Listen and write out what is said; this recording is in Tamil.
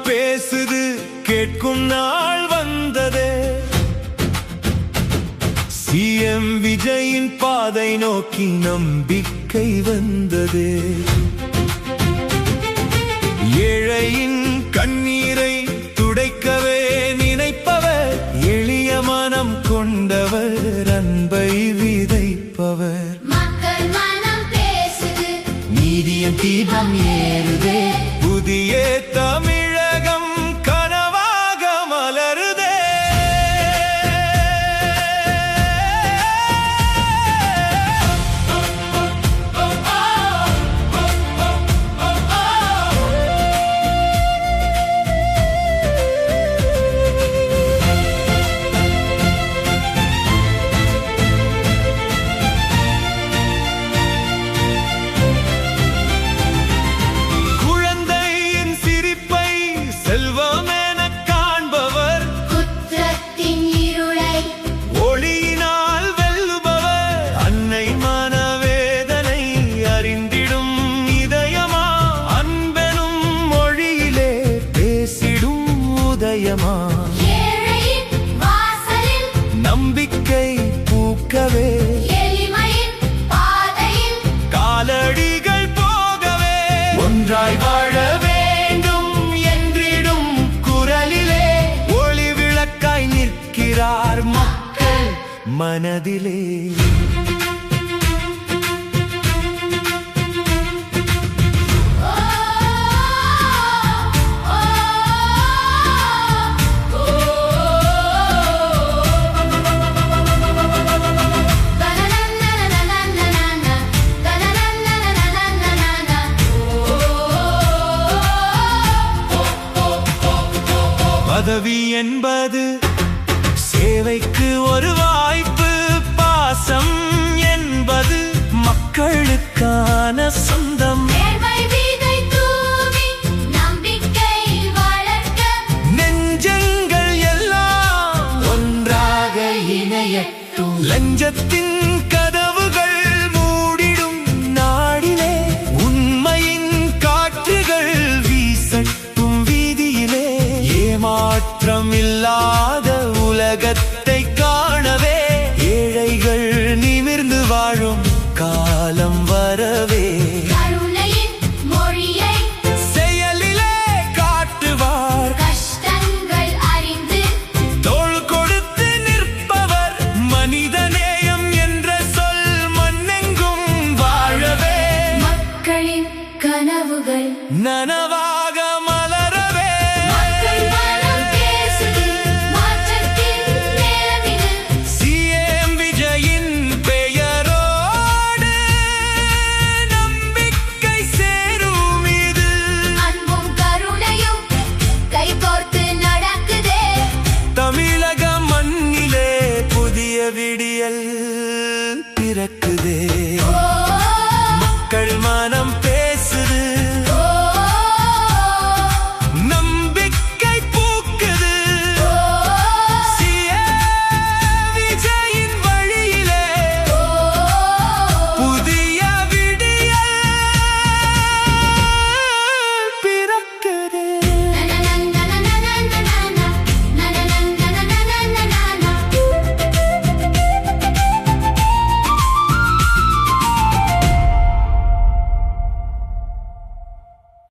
பேசுது கேட்கும் நாள் வந்ததே. சிஎம் விஜயின் பாதை நோக்கி நம்பிக்கை வந்ததே. ஏழையின் கண்ணீரை துடைக்கவே நினைப்பவர், எளிய மனம் கொண்டவர், அன்பை விதைப்பவர். மக்கள் மனம் பேசுது, நீதியின் தீபம் ஏறுதே. புதிய தமிழகம் கனவாக மலருதே. ஏழையின் வாசலில் நம்பிக்கை பூக்கவே, எளிமையின் பாதையில் காலடிகள் போகவே, ஒன்றாய் வாழ வேண்டும் என்றிடும் குரலிலே ஒளி விளக்காய் நிற்கிறார் மக்கள் மனதிலே. பதவி என்பது சேவைக்கு ஒரு வாய்ப்பு, பாசம் என்பது மக்களுக்கான சொந்தம். நெஞ்சங்கள் எல்லாம் ஒன்றாக இணையட்டும். லஞ்சத்தின் கதவுகள் மூடிடும் நாடிலே, உண்மையின் காற்றுகள் வீசட்டும் வீதியிலே. ஏமாற்றம் இல்லாத உலகத்தில்